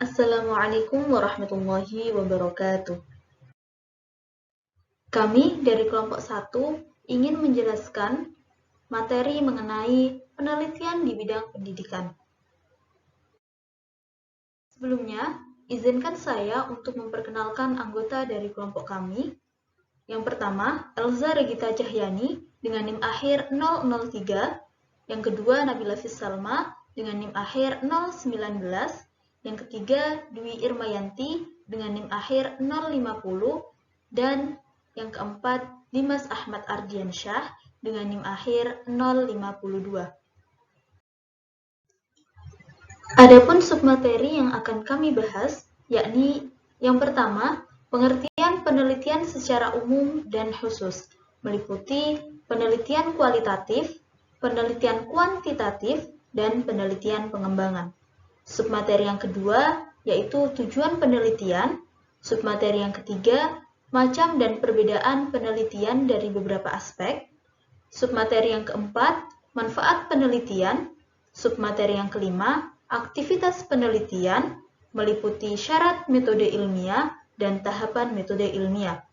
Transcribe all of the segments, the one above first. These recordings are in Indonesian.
Assalamualaikum warahmatullahi wabarakatuh. Kami dari kelompok 1 ingin menjelaskan materi mengenai penelitian di bidang pendidikan. Sebelumnya, izinkan saya untuk memperkenalkan anggota dari kelompok kami. Yang pertama, Elza Regita Cahyani dengan NIM akhir 003. Yang kedua, Nabila Salma dengan NIM akhir 019. Yang ketiga, Dwi Irmayanti dengan NIM akhir 050. Dan yang keempat, Dimas Ahmad Ardiansyah dengan NIM akhir 052. Adapun submateri yang akan kami bahas, yakni yang pertama, pengertian penelitian secara umum dan khusus, meliputi penelitian kualitatif, penelitian kuantitatif, dan penelitian pengembangan. Submateri yang kedua, yaitu tujuan penelitian. Submateri yang ketiga, macam dan perbedaan penelitian dari beberapa aspek. Submateri yang keempat, manfaat penelitian. Submateri yang kelima, aktivitas penelitian, meliputi syarat metode ilmiah dan tahapan metode ilmiah.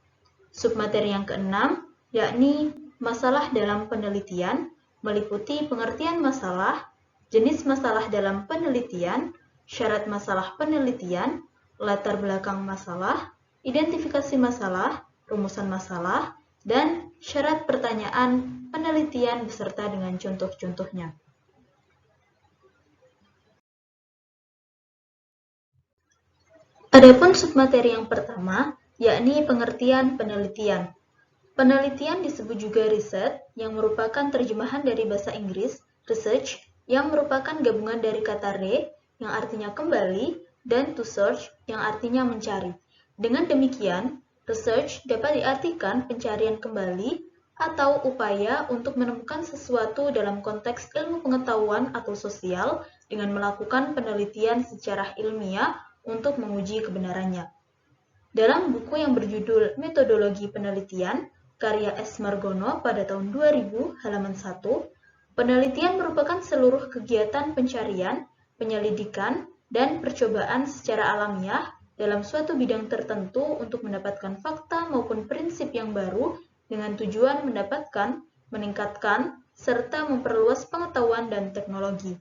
Submateri yang keenam, yakni masalah dalam penelitian, meliputi pengertian masalah, jenis masalah dalam penelitian, syarat masalah penelitian, latar belakang masalah, identifikasi masalah, rumusan masalah, dan syarat pertanyaan penelitian beserta dengan contoh-contohnya. Adapun submateri yang pertama, yakni pengertian penelitian. Penelitian disebut juga riset, yang merupakan terjemahan dari bahasa Inggris, research, yang merupakan gabungan dari kata re, yang artinya kembali, dan to search, yang artinya mencari. Dengan demikian, research dapat diartikan pencarian kembali atau upaya untuk menemukan sesuatu dalam konteks ilmu pengetahuan atau sosial dengan melakukan penelitian secara ilmiah untuk menguji kebenarannya. Dalam buku yang berjudul Metodologi Penelitian, karya S. Margono pada tahun 2000, halaman 1, penelitian merupakan seluruh kegiatan pencarian, penyelidikan, dan percobaan secara alamiah dalam suatu bidang tertentu untuk mendapatkan fakta maupun prinsip yang baru dengan tujuan mendapatkan, meningkatkan, serta memperluas pengetahuan dan teknologi.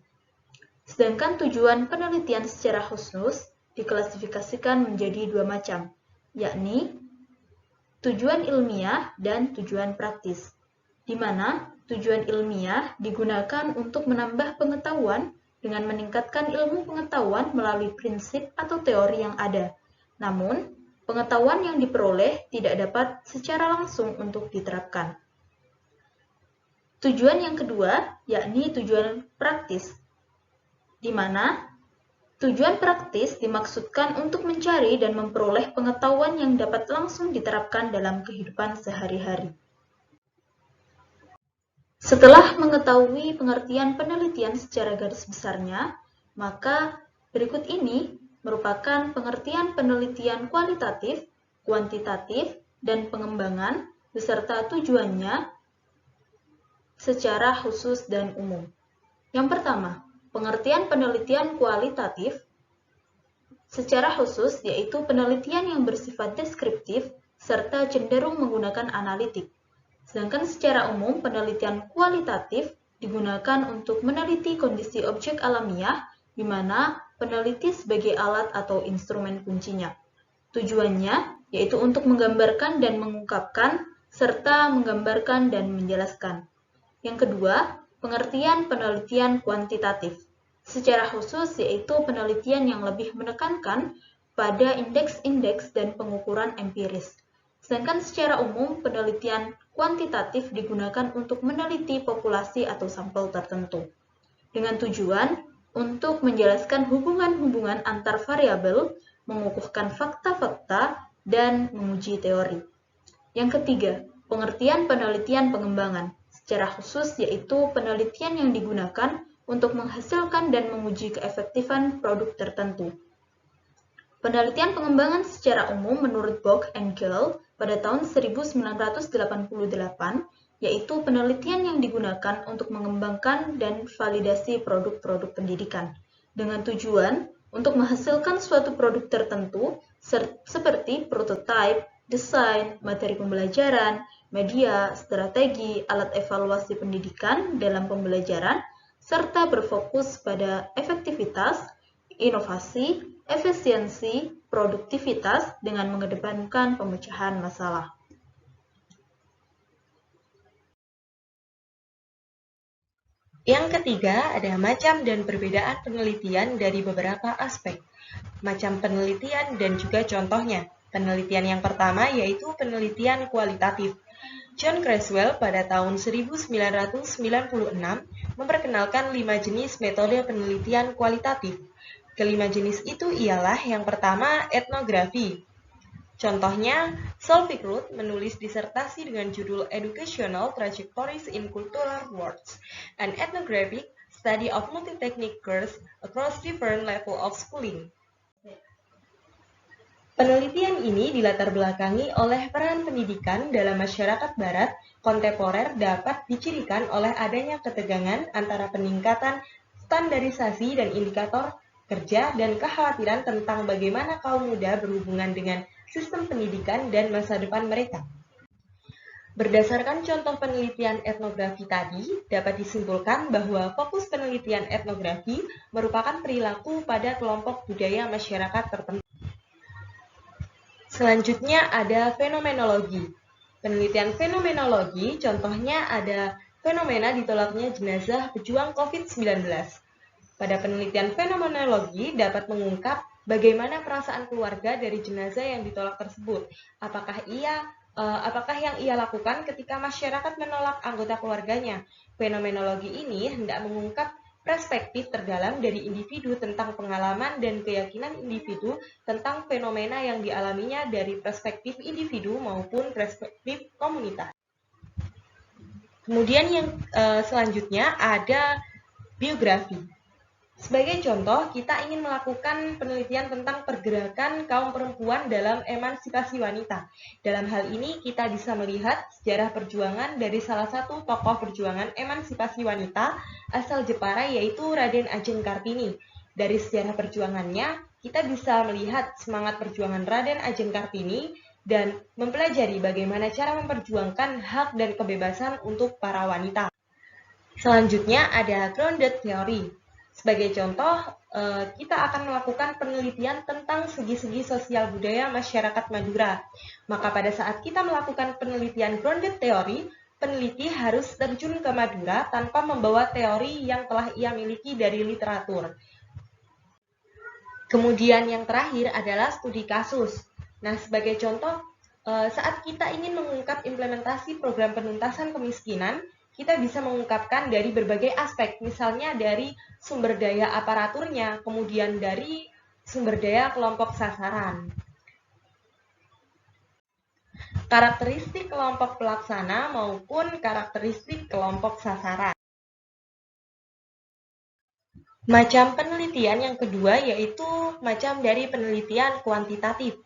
Sedangkan tujuan penelitian secara khusus diklasifikasikan menjadi dua macam, yakni tujuan ilmiah dan tujuan praktis, di mana tujuan ilmiah digunakan untuk menambah pengetahuan dengan meningkatkan ilmu pengetahuan melalui prinsip atau teori yang ada. Namun, pengetahuan yang diperoleh tidak dapat secara langsung untuk diterapkan. Tujuan yang kedua, yakni tujuan praktis, di mana tujuan praktis dimaksudkan untuk mencari dan memperoleh pengetahuan yang dapat langsung diterapkan dalam kehidupan sehari-hari. Setelah mengetahui pengertian penelitian secara garis besarnya, maka berikut ini merupakan pengertian penelitian kualitatif, kuantitatif, dan pengembangan beserta tujuannya secara khusus dan umum. Yang pertama, pengertian penelitian kualitatif secara khusus yaitu penelitian yang bersifat deskriptif serta cenderung menggunakan analitik. Sedangkan secara umum penelitian kualitatif digunakan untuk meneliti kondisi objek alamiah di mana peneliti sebagai alat atau instrumen kuncinya. Tujuannya yaitu untuk menggambarkan dan mengungkapkan serta menggambarkan dan menjelaskan. Yang kedua, pengertian penelitian kuantitatif. Secara khusus yaitu penelitian yang lebih menekankan pada indeks-indeks dan pengukuran empiris. Sedangkan secara umum penelitian kuantitatif digunakan untuk meneliti populasi atau sampel tertentu, dengan tujuan untuk menjelaskan hubungan-hubungan antar variabel, mengukuhkan fakta-fakta, dan menguji teori. Yang ketiga, pengertian penelitian pengembangan. Secara khusus yaitu penelitian yang digunakan untuk menghasilkan dan menguji keefektifan produk tertentu. Penelitian pengembangan secara umum menurut Bock and Gill pada tahun 1988 yaitu penelitian yang digunakan untuk mengembangkan dan validasi produk-produk pendidikan dengan tujuan untuk menghasilkan suatu produk tertentu seperti prototipe, desain, materi pembelajaran, media, strategi, alat evaluasi pendidikan dalam pembelajaran, serta berfokus pada efektivitas, inovasi, efisiensi, produktivitas dengan mengedepankan pemecahan masalah. Yang ketiga, ada macam dan perbedaan penelitian dari beberapa aspek. Macam penelitian dan juga contohnya. Penelitian yang pertama yaitu penelitian kualitatif. John Creswell pada tahun 1996 memperkenalkan 5 jenis metode penelitian kualitatif. Kelima jenis itu ialah yang pertama etnografi. Contohnya, Solvik Ruth menulis disertasi dengan judul Educational Trajectories in Cultural Worlds, an Ethnographic Study of Multi-Technique Courses Across Different Levels of Schooling. Penelitian ini dilatar belakangi oleh peran pendidikan dalam masyarakat barat kontemporer dapat dicirikan oleh adanya ketegangan antara peningkatan standarisasi dan indikator kerja dan kekhawatiran tentang bagaimana kaum muda berhubungan dengan sistem pendidikan dan masa depan mereka. Berdasarkan contoh penelitian etnografi tadi, dapat disimpulkan bahwa fokus penelitian etnografi merupakan perilaku pada kelompok budaya masyarakat tertentu. Selanjutnya ada fenomenologi. Penelitian fenomenologi, contohnya ada fenomena ditolaknya jenazah pejuang COVID-19. Pada penelitian fenomenologi dapat mengungkap bagaimana perasaan keluarga dari jenazah yang ditolak tersebut. Apakah yang ia lakukan ketika masyarakat menolak anggota keluarganya? Fenomenologi ini hendak mengungkap perspektif terdalam dari individu tentang pengalaman dan keyakinan individu tentang fenomena yang dialaminya dari perspektif individu maupun perspektif komunitas. Kemudian yang selanjutnya ada biografi. Sebagai contoh, kita ingin melakukan penelitian tentang pergerakan kaum perempuan dalam emansipasi wanita. Dalam hal ini, kita bisa melihat sejarah perjuangan dari salah satu tokoh perjuangan emansipasi wanita asal Jepara, yaitu Raden Ajeng Kartini. Dari sejarah perjuangannya, kita bisa melihat semangat perjuangan Raden Ajeng Kartini dan mempelajari bagaimana cara memperjuangkan hak dan kebebasan untuk para wanita. Selanjutnya ada grounded theory. Sebagai contoh, kita akan melakukan penelitian tentang segi-segi sosial budaya masyarakat Madura. Maka pada saat kita melakukan penelitian grounded theory, peneliti harus terjun ke Madura tanpa membawa teori yang telah ia miliki dari literatur. Kemudian yang terakhir adalah studi kasus. Nah, sebagai contoh, saat kita ingin mengungkap implementasi program penuntasan kemiskinan, kita bisa mengungkapkan dari berbagai aspek, misalnya dari sumber daya aparaturnya, kemudian dari sumber daya kelompok sasaran. Karakteristik kelompok pelaksana maupun karakteristik kelompok sasaran. Macam penelitian yang kedua yaitu macam dari penelitian kuantitatif.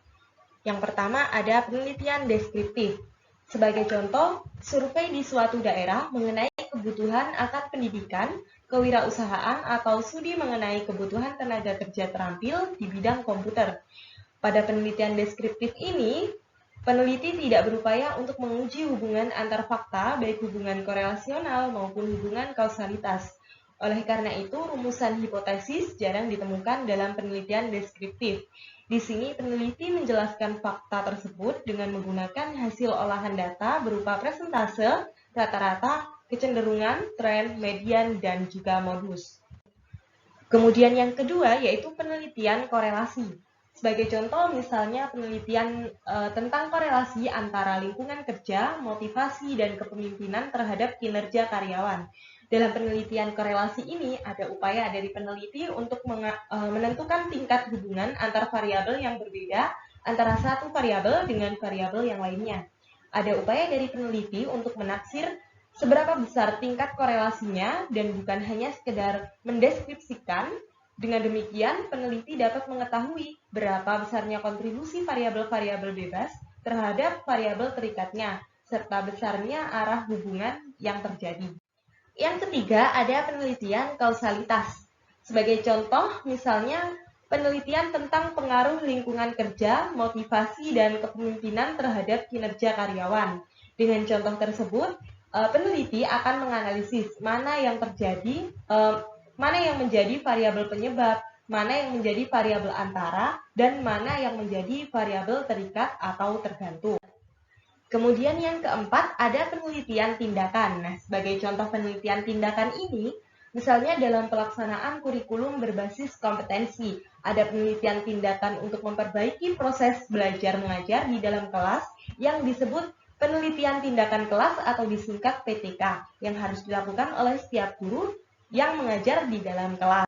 Yang pertama ada penelitian deskriptif. Sebagai contoh, survei di suatu daerah mengenai kebutuhan akan pendidikan, kewirausahaan, atau studi mengenai kebutuhan tenaga kerja terampil di bidang komputer. Pada penelitian deskriptif ini, peneliti tidak berupaya untuk menguji hubungan antar fakta, baik hubungan korelasional maupun hubungan kausalitas. Oleh karena itu, rumusan hipotesis jarang ditemukan dalam penelitian deskriptif. Di sini, peneliti menjelaskan fakta tersebut dengan menggunakan hasil olahan data berupa persentase, rata-rata, kecenderungan, tren, median, dan juga modus. Kemudian yang kedua yaitu penelitian korelasi. Sebagai contoh, misalnya penelitian tentang korelasi antara lingkungan kerja, motivasi, dan kepemimpinan terhadap kinerja karyawan. Dalam penelitian korelasi ini, ada upaya dari peneliti untuk menentukan tingkat hubungan antar variabel yang berbeda antara satu variabel dengan variabel yang lainnya. Ada upaya dari peneliti untuk menaksir seberapa besar tingkat korelasinya dan bukan hanya sekedar mendeskripsikan. Dengan demikian, peneliti dapat mengetahui berapa besarnya kontribusi variabel-variabel bebas terhadap variabel terikatnya, serta besarnya arah hubungan yang terjadi. Yang ketiga, ada penelitian kausalitas. Sebagai contoh, misalnya penelitian tentang pengaruh lingkungan kerja, motivasi, dan kepemimpinan terhadap kinerja karyawan. Dengan contoh tersebut, peneliti akan menganalisis mana yang menjadi variabel penyebab, mana yang menjadi variabel antara, dan mana yang menjadi variabel terikat atau tergantung. Kemudian yang keempat, ada penelitian tindakan. Nah, sebagai contoh penelitian tindakan ini, misalnya dalam pelaksanaan kurikulum berbasis kompetensi, ada penelitian tindakan untuk memperbaiki proses belajar mengajar di dalam kelas yang disebut penelitian tindakan kelas atau disingkat PTK, yang harus dilakukan oleh setiap guru yang mengajar di dalam kelas.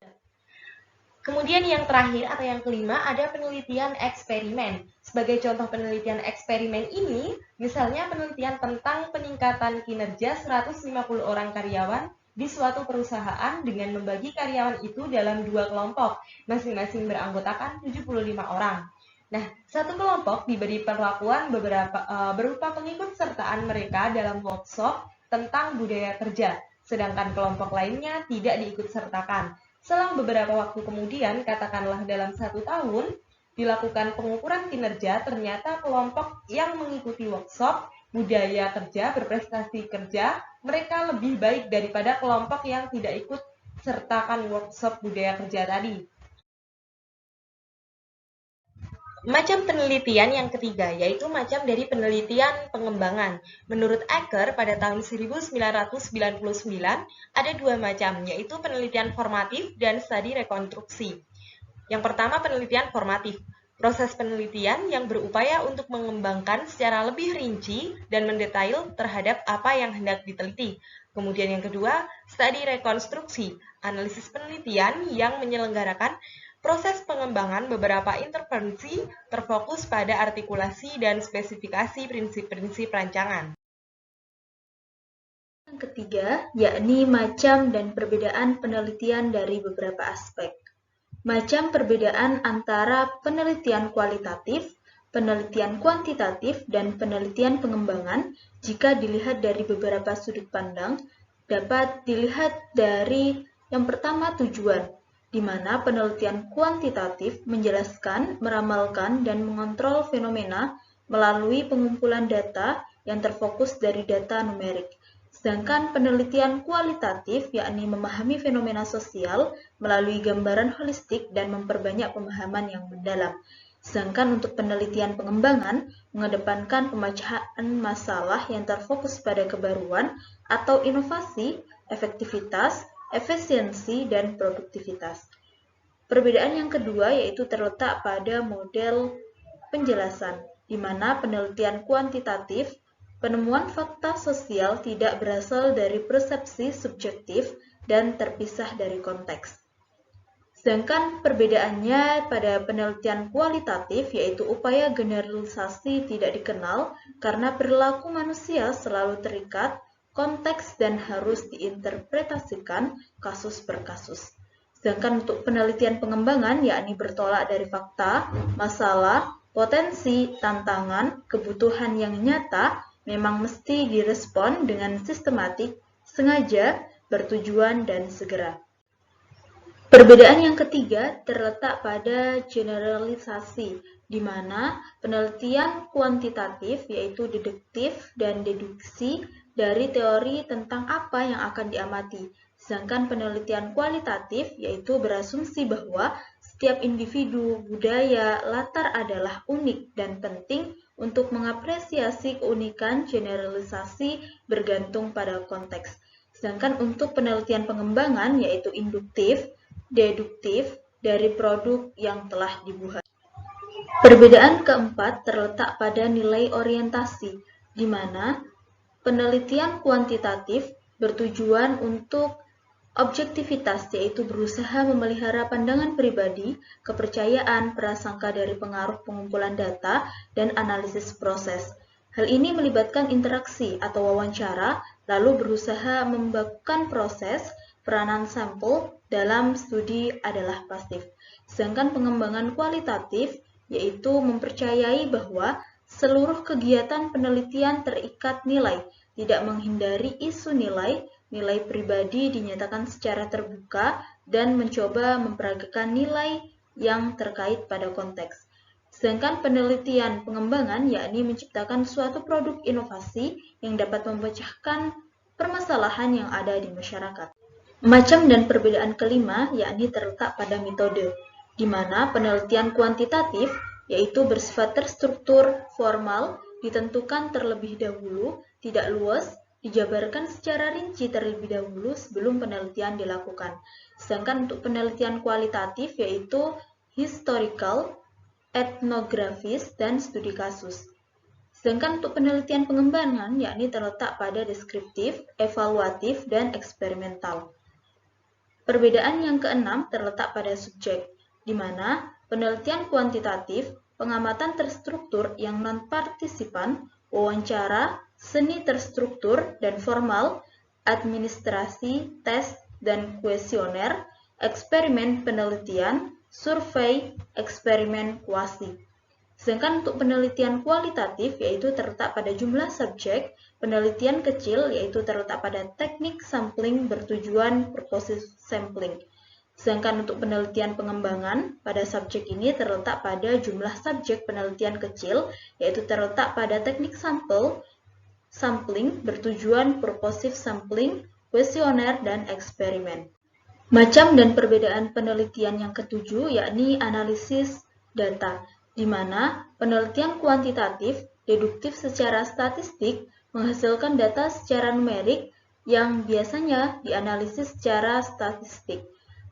Kemudian yang terakhir atau yang kelima ada penelitian eksperimen. Sebagai contoh penelitian eksperimen ini, misalnya penelitian tentang peningkatan kinerja 150 orang karyawan di suatu perusahaan dengan membagi karyawan itu dalam 2 kelompok, masing-masing beranggotakan 75 orang. Nah, satu kelompok diberi perlakuan berupa pengikut sertaan mereka dalam workshop tentang budaya kerja, sedangkan kelompok lainnya tidak diikut sertakan. Selang beberapa waktu kemudian, katakanlah dalam 1 tahun, dilakukan pengukuran kinerja, ternyata kelompok yang mengikuti workshop budaya kerja, berprestasi kerja, mereka lebih baik daripada kelompok yang tidak ikut sertakan workshop budaya kerja tadi. Macam penelitian yang ketiga, yaitu macam dari penelitian pengembangan. Menurut Acker, pada tahun 1999, ada 2 macam, yaitu penelitian formatif dan studi rekonstruksi. Yang pertama, penelitian formatif. Proses penelitian yang berupaya untuk mengembangkan secara lebih rinci dan mendetail terhadap apa yang hendak diteliti. Kemudian yang kedua, studi rekonstruksi. Analisis penelitian yang menyelenggarakan proses pengembangan beberapa intervensi terfokus pada artikulasi dan spesifikasi prinsip-prinsip rancangan. Yang ketiga, yakni macam dan perbedaan penelitian dari beberapa aspek. Macam perbedaan antara penelitian kualitatif, penelitian kuantitatif, dan penelitian pengembangan jika dilihat dari beberapa sudut pandang dapat dilihat dari yang pertama tujuan, di mana penelitian kuantitatif menjelaskan, meramalkan, dan mengontrol fenomena melalui pengumpulan data yang terfokus dari data numerik. Sedangkan penelitian kualitatif yakni memahami fenomena sosial melalui gambaran holistik dan memperbanyak pemahaman yang mendalam. Sedangkan untuk penelitian pengembangan mengedepankan pemecahan masalah yang terfokus pada kebaruan atau inovasi, efektivitas, efisiensi, dan produktivitas. Perbedaan yang kedua yaitu terletak pada model penjelasan, di mana penelitian kuantitatif, penemuan fakta sosial tidak berasal dari persepsi subjektif dan terpisah dari konteks. Sedangkan perbedaannya pada penelitian kualitatif yaitu upaya generalisasi tidak dikenal karena perilaku manusia selalu terikat, konteks dan harus diinterpretasikan kasus per kasus. Sedangkan untuk penelitian pengembangan yakni bertolak dari fakta, masalah, potensi, tantangan, kebutuhan yang nyata memang mesti direspon dengan sistematik, sengaja, bertujuan, dan segera. Perbedaan yang ketiga terletak pada generalisasi, di mana penelitian kuantitatif yaitu deduktif dan deduksi dari teori tentang apa yang akan diamati, sedangkan penelitian kualitatif yaitu berasumsi bahwa setiap individu, budaya, latar adalah unik dan penting untuk mengapresiasi keunikan generalisasi bergantung pada konteks. Sedangkan untuk penelitian pengembangan yaitu induktif, deduktif dari produk yang telah dibuat. Perbedaan keempat terletak pada nilai orientasi, di mana penelitian kuantitatif bertujuan untuk objektivitas, yaitu berusaha memelihara pandangan pribadi, kepercayaan, prasangka dari pengaruh pengumpulan data, dan analisis proses. Hal ini melibatkan interaksi atau wawancara, lalu berusaha membakukan proses, peranan sampel dalam studi adalah pasif. Sedangkan pengembangan kualitatif, yaitu mempercayai bahwa seluruh kegiatan penelitian terikat nilai, tidak menghindari isu nilai, nilai pribadi dinyatakan secara terbuka, dan mencoba memperagakan nilai yang terkait pada konteks. Sedangkan penelitian pengembangan yakni menciptakan suatu produk inovasi yang dapat memecahkan permasalahan yang ada di masyarakat. Macam dan perbedaan kelima yakni terletak pada metode, di mana penelitian kuantitatif yaitu bersifat terstruktur, formal, ditentukan terlebih dahulu, tidak luas, dijabarkan secara rinci terlebih dahulu sebelum penelitian dilakukan. Sedangkan untuk penelitian kualitatif yaitu historical, etnografis, dan studi kasus. Sedangkan untuk penelitian pengembangan yakni terletak pada deskriptif, evaluatif, dan eksperimental. Perbedaan yang keenam terletak pada subjek, di mana penelitian kuantitatif, pengamatan terstruktur yang non-partisipan, wawancara, seni terstruktur dan formal, administrasi, tes, dan kuesioner, eksperimen penelitian, survei, eksperimen kuasi. Sedangkan untuk penelitian kualitatif yaitu terletak pada jumlah subjek, penelitian kecil yaitu terletak pada teknik sampling bertujuan purposive sampling. Sedangkan untuk penelitian pengembangan pada subjek ini terletak pada jumlah subjek penelitian kecil yaitu terletak pada teknik sampling bertujuan purposive sampling, kuesioner, dan eksperimen. Macam dan perbedaan penelitian yang ketujuh yakni analisis data, di mana penelitian kuantitatif, deduktif secara statistik, menghasilkan data secara numerik yang biasanya dianalisis secara statistik.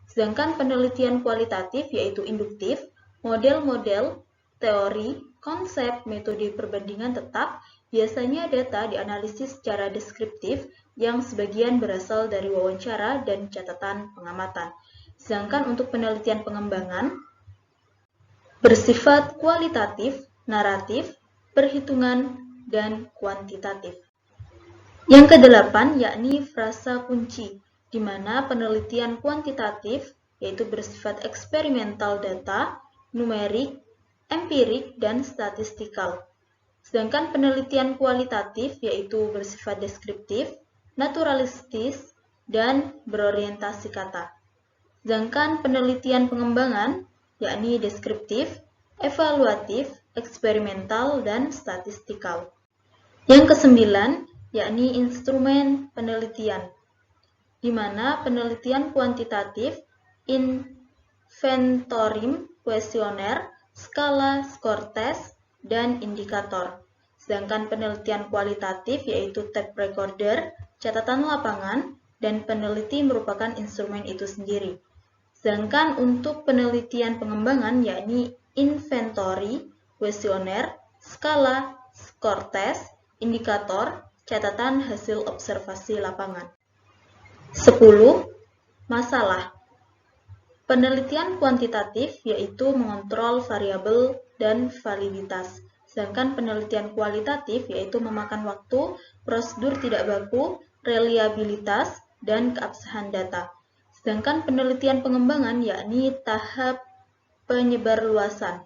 Sedangkan penelitian kualitatif yaitu induktif, model-model, teori, konsep, metode perbandingan tetap, biasanya data dianalisis secara deskriptif yang sebagian berasal dari wawancara dan catatan pengamatan. Sedangkan untuk penelitian pengembangan bersifat kualitatif, naratif, perhitungan, dan kuantitatif. Yang kedelapan yakni frasa kunci, di mana penelitian kuantitatif yaitu bersifat eksperimental data, numerik, empirik, dan statistikal. Sedangkan penelitian kualitatif yaitu bersifat deskriptif, naturalistis, dan berorientasi kata. Sedangkan penelitian pengembangan yakni deskriptif, evaluatif, eksperimental, dan statistikal. Yang kesembilan yakni instrumen penelitian, di mana penelitian kuantitatif, inventorim, kuesioner, skala, skor tes, dan indikator. Sedangkan penelitian kualitatif yaitu tape recorder, catatan lapangan, dan peneliti merupakan instrumen itu sendiri. Sedangkan untuk penelitian pengembangan yakni inventory, kuesioner, skala, skor tes, indikator, catatan hasil observasi lapangan. 10. Masalah. Penelitian kuantitatif yaitu mengontrol variabel dan validitas. Sedangkan penelitian kualitatif yaitu memakan waktu, prosedur tidak baku, reliabilitas, dan keabsahan data. Sedangkan penelitian pengembangan yakni tahap penyebarluasan.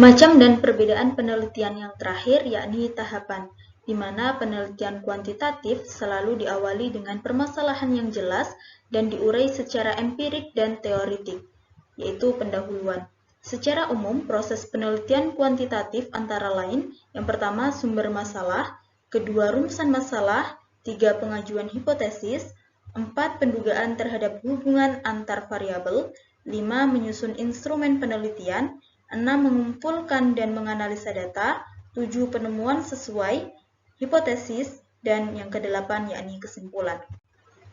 Macam dan perbedaan penelitian yang terakhir yakni tahapan, di mana penelitian kuantitatif selalu diawali dengan permasalahan yang jelas dan diurai secara empirik dan teoritik, yaitu pendahuluan. Secara umum, proses penelitian kuantitatif antara lain, yang pertama sumber masalah, kedua rumusan masalah, 3 pengajuan hipotesis, 4 pendugaan terhadap hubungan antar variabel, 5 menyusun instrumen penelitian, 6 mengumpulkan dan menganalisa data, 7 penemuan sesuai hipotesis, dan yang ke-8 yakni kesimpulan.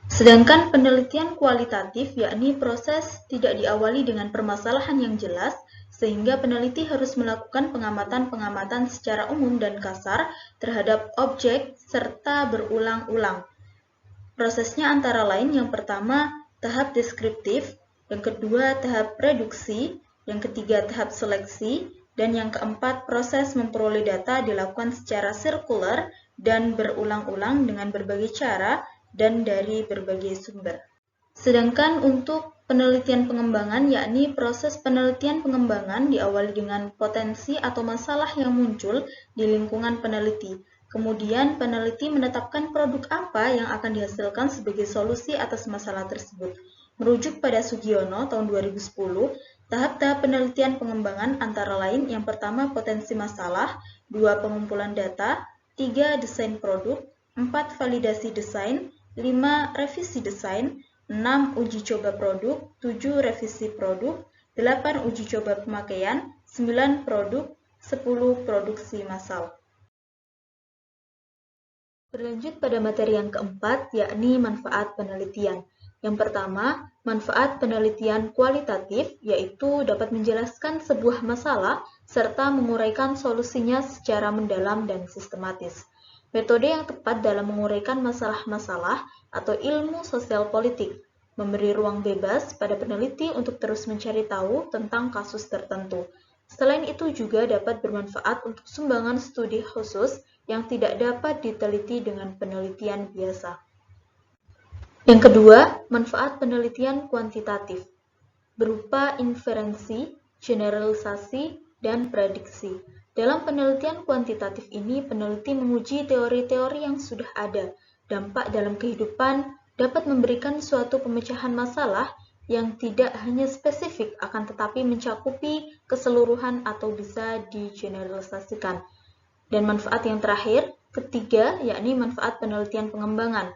Sedangkan penelitian kualitatif yakni proses tidak diawali dengan permasalahan yang jelas, sehingga peneliti harus melakukan pengamatan-pengamatan secara umum dan kasar terhadap objek serta berulang-ulang. Prosesnya antara lain yang pertama tahap deskriptif, yang kedua tahap reduksi, yang ketiga tahap seleksi, dan yang keempat proses memperoleh data dilakukan secara sirkular dan berulang-ulang dengan berbagai cara dan dari berbagai sumber. Sedangkan untuk penelitian pengembangan yakni proses penelitian pengembangan diawali dengan potensi atau masalah yang muncul di lingkungan peneliti. Kemudian peneliti menetapkan produk apa yang akan dihasilkan sebagai solusi atas masalah tersebut. Merujuk pada Sugiono tahun 2010, tahap-tahap penelitian pengembangan antara lain yang pertama potensi masalah, 2 pengumpulan data, 3 desain produk, 4 validasi desain, 5 revisi desain, 6 uji coba produk, 7 revisi produk, 8 uji coba pemakaian, 9 produk, 10 produksi massal. Berlanjut pada materi yang keempat, yakni manfaat penelitian. Yang pertama, manfaat penelitian kualitatif, yaitu dapat menjelaskan sebuah masalah serta menguraikan solusinya secara mendalam dan sistematis. Metode yang tepat dalam menguraikan masalah-masalah atau ilmu sosial politik, memberi ruang bebas pada peneliti untuk terus mencari tahu tentang kasus tertentu. Selain itu juga dapat bermanfaat untuk sumbangan studi khusus yang tidak dapat diteliti dengan penelitian biasa. Yang kedua, manfaat penelitian kuantitatif, berupa inferensi, generalisasi, dan prediksi. Dalam penelitian kuantitatif ini, peneliti menguji teori-teori yang sudah ada. Dampak dalam kehidupan dapat memberikan suatu pemecahan masalah yang tidak hanya spesifik akan tetapi mencakupi keseluruhan atau bisa digeneralisasikan. Dan manfaat yang terakhir, ketiga, yakni manfaat penelitian pengembangan,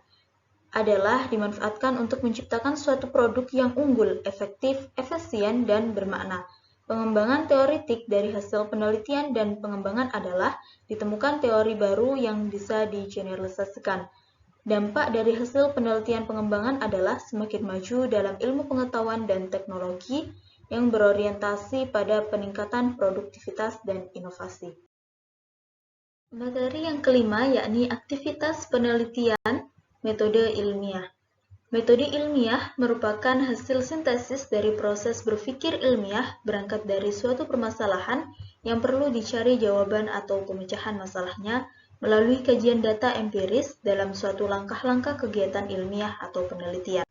adalah dimanfaatkan untuk menciptakan suatu produk yang unggul, efektif, efisien, dan bermakna. Pengembangan teoritik dari hasil penelitian dan pengembangan adalah ditemukan teori baru yang bisa digeneralisasikan. Dampak dari hasil penelitian pengembangan adalah semakin maju dalam ilmu pengetahuan dan teknologi yang berorientasi pada peningkatan produktivitas dan inovasi. Materi yang kelima yakni aktivitas penelitian metode ilmiah. Metode ilmiah merupakan hasil sintesis dari proses berpikir ilmiah berangkat dari suatu permasalahan yang perlu dicari jawaban atau pemecahan masalahnya melalui kajian data empiris dalam suatu langkah-langkah kegiatan ilmiah atau penelitian.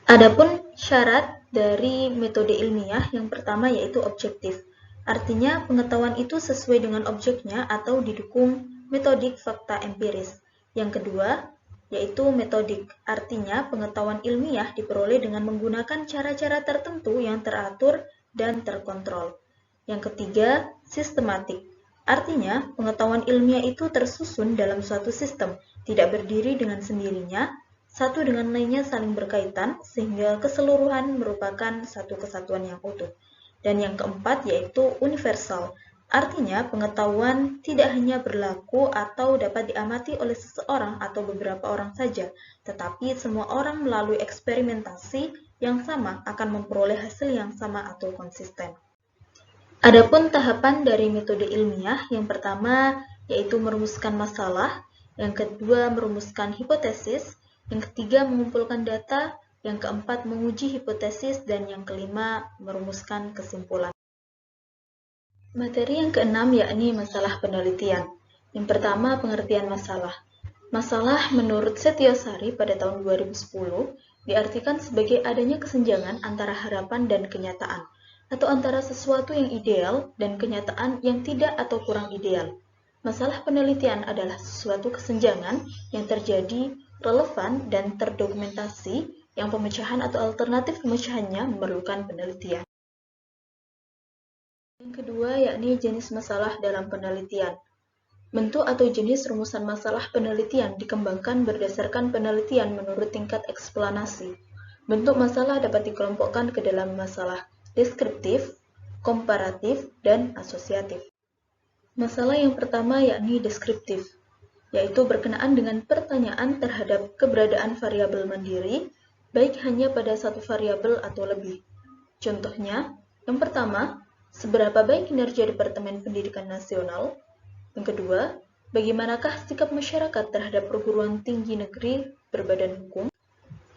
Adapun syarat dari metode ilmiah yang pertama yaitu objektif. Artinya, pengetahuan itu sesuai dengan objeknya atau didukung metodik fakta empiris. Yang kedua, yaitu metodik. Artinya, pengetahuan ilmiah diperoleh dengan menggunakan cara-cara tertentu yang teratur dan terkontrol. Yang ketiga, sistematik. Artinya, pengetahuan ilmiah itu tersusun dalam suatu sistem, tidak berdiri dengan sendirinya, satu dengan lainnya saling berkaitan, sehingga keseluruhan merupakan satu kesatuan yang utuh. Dan yang keempat yaitu universal, artinya pengetahuan tidak hanya berlaku atau dapat diamati oleh seseorang atau beberapa orang saja, tetapi semua orang melalui eksperimentasi yang sama akan memperoleh hasil yang sama atau konsisten. Adapun tahapan dari metode ilmiah, yang pertama yaitu merumuskan masalah, yang kedua merumuskan hipotesis, yang ketiga mengumpulkan data, yang keempat menguji hipotesis, dan yang kelima merumuskan kesimpulan. Materi yang keenam yakni masalah penelitian. Yang pertama pengertian masalah. Masalah menurut Setiosari pada tahun 2010 diartikan sebagai adanya kesenjangan antara harapan dan kenyataan, atau antara sesuatu yang ideal dan kenyataan yang tidak atau kurang ideal. Masalah penelitian adalah sesuatu kesenjangan yang terjadi, relevan, dan terdokumentasi yang pemecahan atau alternatif pemecahannya memerlukan penelitian. Yang kedua yakni jenis masalah dalam penelitian. Bentuk atau jenis rumusan masalah penelitian dikembangkan berdasarkan penelitian menurut tingkat eksplanasi. Bentuk masalah dapat dikelompokkan ke dalam masalah deskriptif, komparatif, dan asosiatif. Masalah yang pertama yakni deskriptif, yaitu berkenaan dengan pertanyaan terhadap keberadaan variabel mandiri, baik hanya pada satu variabel atau lebih. Contohnya, yang pertama, seberapa baik kinerja Departemen Pendidikan Nasional? Yang kedua, bagaimanakah sikap masyarakat terhadap perguruan tinggi negeri berbadan hukum?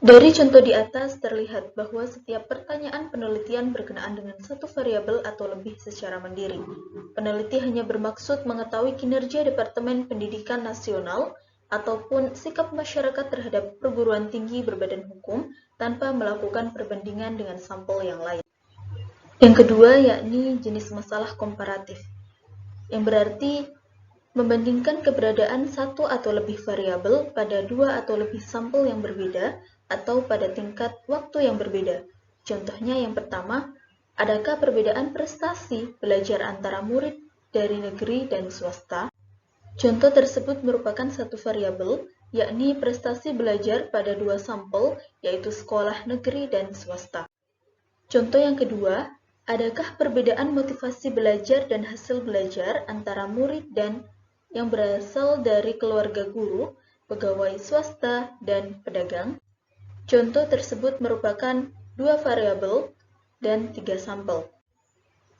Dari contoh di atas terlihat bahwa setiap pertanyaan penelitian berkenaan dengan satu variabel atau lebih secara mandiri. Peneliti hanya bermaksud mengetahui kinerja Departemen Pendidikan Nasional ataupun sikap masyarakat terhadap perguruan tinggi berbadan hukum tanpa melakukan perbandingan dengan sampel yang lain. Yang kedua yakni jenis masalah komparatif, yang berarti membandingkan keberadaan satu atau lebih variabel pada dua atau lebih sampel yang berbeda atau pada tingkat waktu yang berbeda. Contohnya yang pertama, adakah perbedaan prestasi belajar antara murid dari negeri dan swasta? Contoh tersebut merupakan satu variabel, yakni prestasi belajar pada dua sampel, yaitu sekolah negeri dan swasta. Contoh yang kedua, adakah perbedaan motivasi belajar dan hasil belajar antara murid dan yang berasal dari keluarga guru, pegawai swasta, dan pedagang? Contoh tersebut merupakan dua variabel dan tiga sampel.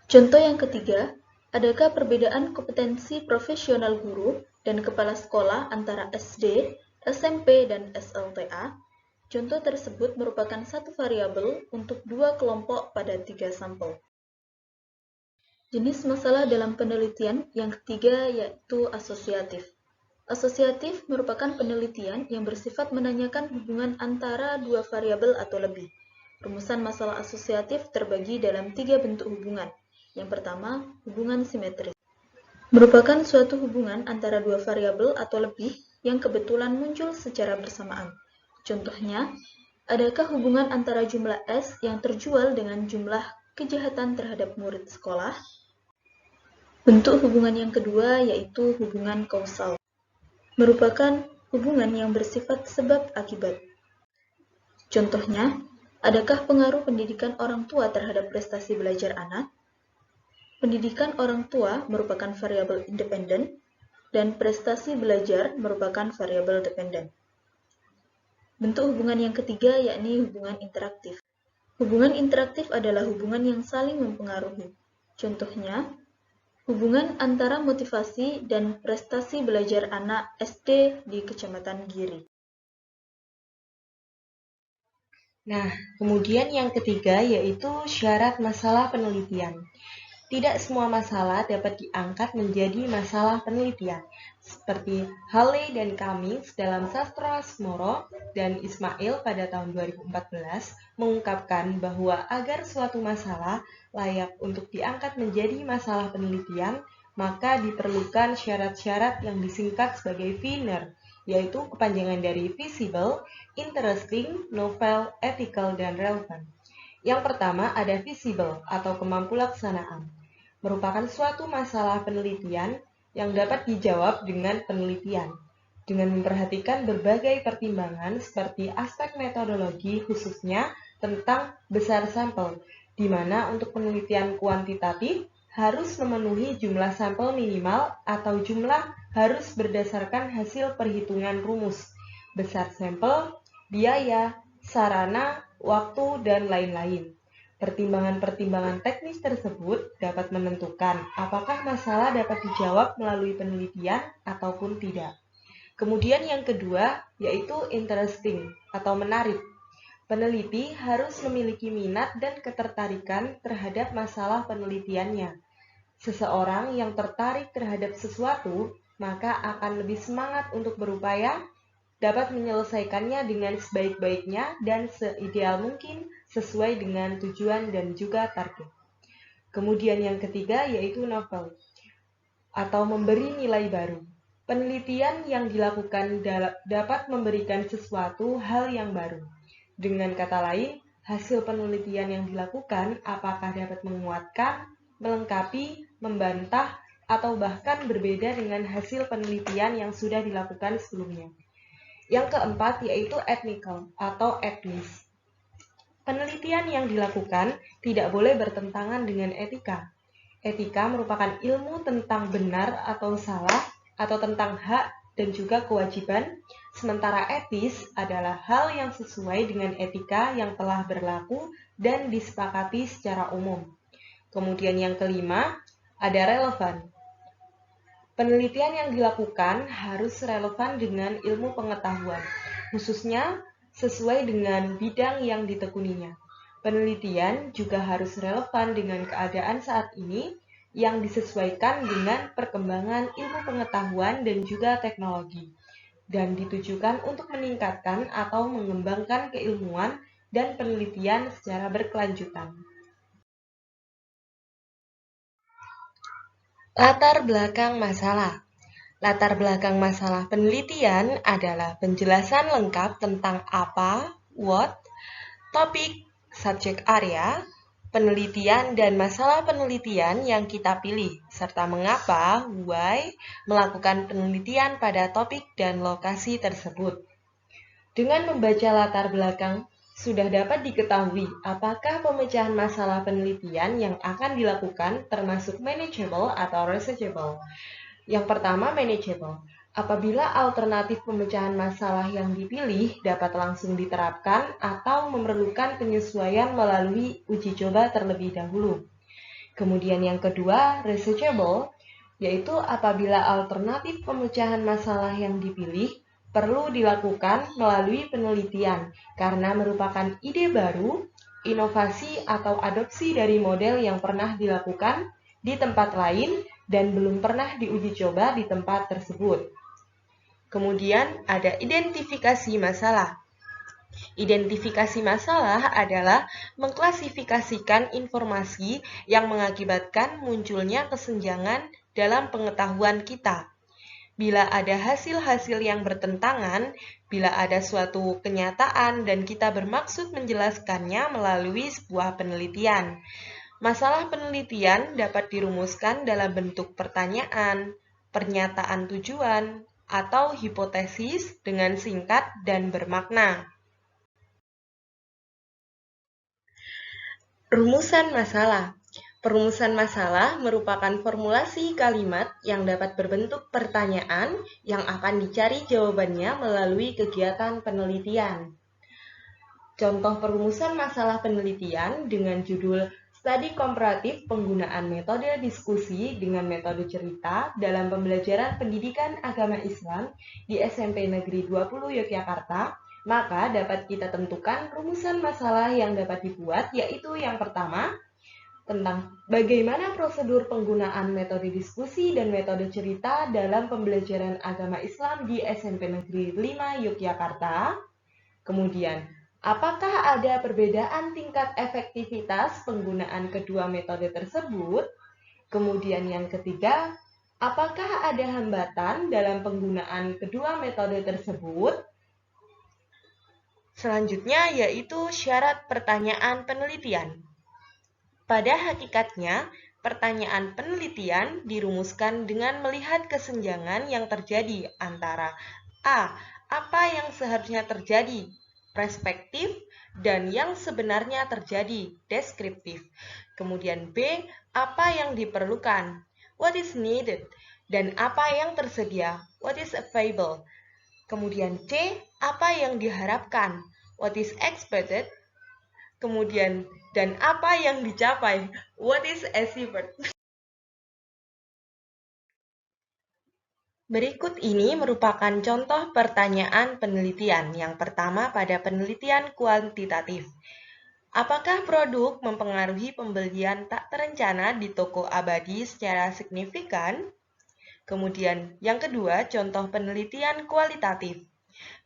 Contoh yang ketiga, adakah perbedaan kompetensi profesional guru dan kepala sekolah antara SD, SMP, dan SLTA? Contoh tersebut merupakan satu variabel untuk dua kelompok pada tiga sampel. Jenis masalah dalam penelitian yang ketiga yaitu asosiatif. Asosiatif merupakan penelitian yang bersifat menanyakan hubungan antara dua variabel atau lebih. Rumusan masalah asosiatif terbagi dalam tiga bentuk hubungan. Yang pertama, hubungan simetris. Merupakan suatu hubungan antara dua variabel atau lebih yang kebetulan muncul secara bersamaan. Contohnya, adakah hubungan antara jumlah S yang terjual dengan jumlah kejahatan terhadap murid sekolah? Bentuk hubungan yang kedua yaitu hubungan kausal. Merupakan hubungan yang bersifat sebab akibat. Contohnya, adakah pengaruh pendidikan orang tua terhadap prestasi belajar anak? Pendidikan orang tua merupakan variabel independen, dan prestasi belajar merupakan variabel dependen. Bentuk hubungan yang ketiga yakni hubungan interaktif. Hubungan interaktif adalah hubungan yang saling mempengaruhi. Contohnya, hubungan antara motivasi dan prestasi belajar anak SD di Kecamatan Giri. Nah, kemudian yang ketiga yaitu syarat masalah penelitian. Tidak semua masalah dapat diangkat menjadi masalah penelitian, seperti Halley dan Cummings dalam Sastra Asmoro dan Ismail pada tahun 2014 mengungkapkan bahwa agar suatu masalah layak untuk diangkat menjadi masalah penelitian, maka diperlukan syarat-syarat yang disingkat sebagai VINER, yaitu kepanjangan dari visible, interesting, novel, ethical, dan relevant. Yang pertama ada visible atau kemampu laksanaan. Merupakan suatu masalah penelitian yang dapat dijawab dengan penelitian, dengan memperhatikan berbagai pertimbangan seperti aspek metodologi khususnya tentang besar sampel, di mana untuk penelitian kuantitatif harus memenuhi jumlah sampel minimal atau jumlah harus berdasarkan hasil perhitungan rumus, besar sampel, biaya, sarana, waktu, dan lain-lain. Pertimbangan-pertimbangan teknis tersebut dapat menentukan apakah masalah dapat dijawab melalui penelitian ataupun tidak. Kemudian yang kedua yaitu interesting atau menarik. Peneliti harus memiliki minat dan ketertarikan terhadap masalah penelitiannya. Seseorang yang tertarik terhadap sesuatu maka akan lebih semangat untuk berupaya dapat menyelesaikannya dengan sebaik-baiknya dan seideal mungkin sesuai dengan tujuan dan juga target. Kemudian yang ketiga yaitu novel atau memberi nilai baru. Penelitian yang dilakukan dapat memberikan sesuatu hal yang baru. Dengan kata lain, hasil penelitian yang dilakukan apakah dapat menguatkan, melengkapi, membantah, atau bahkan berbeda dengan hasil penelitian yang sudah dilakukan sebelumnya. Yang keempat yaitu ethnical atau etnis. Penelitian yang dilakukan tidak boleh bertentangan dengan etika. Etika merupakan ilmu tentang benar atau salah, atau tentang hak dan juga kewajiban, sementara etis adalah hal yang sesuai dengan etika yang telah berlaku dan disepakati secara umum. Kemudian yang kelima, ada relevan. Penelitian yang dilakukan harus relevan dengan ilmu pengetahuan, khususnya sesuai dengan bidang yang ditekuninya. Penelitian juga harus relevan dengan keadaan saat ini yang disesuaikan dengan perkembangan ilmu pengetahuan dan juga teknologi, dan ditujukan untuk meningkatkan atau mengembangkan keilmuan dan penelitian secara berkelanjutan. Latar belakang masalah. Latar belakang masalah penelitian adalah penjelasan lengkap tentang apa, what, topik, subjek area, penelitian dan masalah penelitian yang kita pilih, serta mengapa, why, melakukan penelitian pada topik dan lokasi tersebut. Dengan membaca latar belakang, sudah dapat diketahui apakah pemecahan masalah penelitian yang akan dilakukan termasuk manageable atau researchable. Yang pertama, manageable. Apabila alternatif pemecahan masalah yang dipilih dapat langsung diterapkan atau memerlukan penyesuaian melalui uji coba terlebih dahulu. Kemudian yang kedua, researchable, yaitu apabila alternatif pemecahan masalah yang dipilih perlu dilakukan melalui penelitian karena merupakan ide baru, inovasi atau adopsi dari model yang pernah dilakukan di tempat lain dan belum pernah diuji coba di tempat tersebut. Kemudian ada identifikasi masalah. Identifikasi masalah adalah mengklasifikasikan informasi yang mengakibatkan munculnya kesenjangan dalam pengetahuan kita. Bila ada hasil-hasil yang bertentangan, bila ada suatu kenyataan dan kita bermaksud menjelaskannya melalui sebuah penelitian. Masalah penelitian dapat dirumuskan dalam bentuk pertanyaan, pernyataan tujuan, atau hipotesis dengan singkat dan bermakna. Rumusan masalah. Perumusan masalah merupakan formulasi kalimat yang dapat berbentuk pertanyaan yang akan dicari jawabannya melalui kegiatan penelitian. Contoh perumusan masalah penelitian dengan judul Studi Komparatif Penggunaan Metode Diskusi dengan Metode Cerita dalam Pembelajaran Pendidikan Agama Islam di SMP Negeri 20 Yogyakarta, maka dapat kita tentukan rumusan masalah yang dapat dibuat, yaitu yang pertama, tentang bagaimana prosedur penggunaan metode diskusi dan metode cerita dalam pembelajaran agama Islam di SMP Negeri 5 Yogyakarta. Kemudian, apakah ada perbedaan tingkat efektivitas penggunaan kedua metode tersebut? Kemudian yang ketiga, apakah ada hambatan dalam penggunaan kedua metode tersebut? Selanjutnya yaitu syarat pertanyaan penelitian. Pada hakikatnya, pertanyaan penelitian dirumuskan dengan melihat kesenjangan yang terjadi antara A. Apa yang seharusnya terjadi? Perspektif, dan yang sebenarnya terjadi, deskriptif. Kemudian B, apa yang diperlukan, what is needed, dan apa yang tersedia, what is available. Kemudian C, apa yang diharapkan, what is expected. Kemudian, dan apa yang dicapai, what is achieved. Berikut ini merupakan contoh pertanyaan penelitian. Yang pertama pada penelitian kuantitatif. Apakah produk mempengaruhi pembelian tak terencana di toko abadi secara signifikan? Kemudian yang kedua, contoh penelitian kualitatif.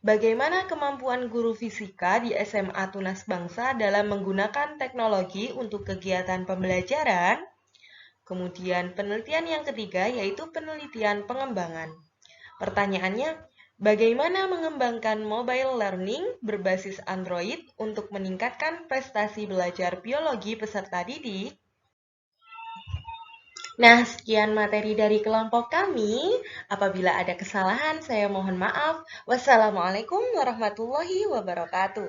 Bagaimana kemampuan guru fisika di SMA Tunas Bangsa dalam menggunakan teknologi untuk kegiatan pembelajaran? Kemudian penelitian yang ketiga yaitu penelitian pengembangan. Pertanyaannya, bagaimana mengembangkan mobile learning berbasis Android untuk meningkatkan prestasi belajar biologi peserta didik? Nah, sekian materi dari kelompok kami. Apabila ada kesalahan, saya mohon maaf. Wassalamualaikum warahmatullahi wabarakatuh.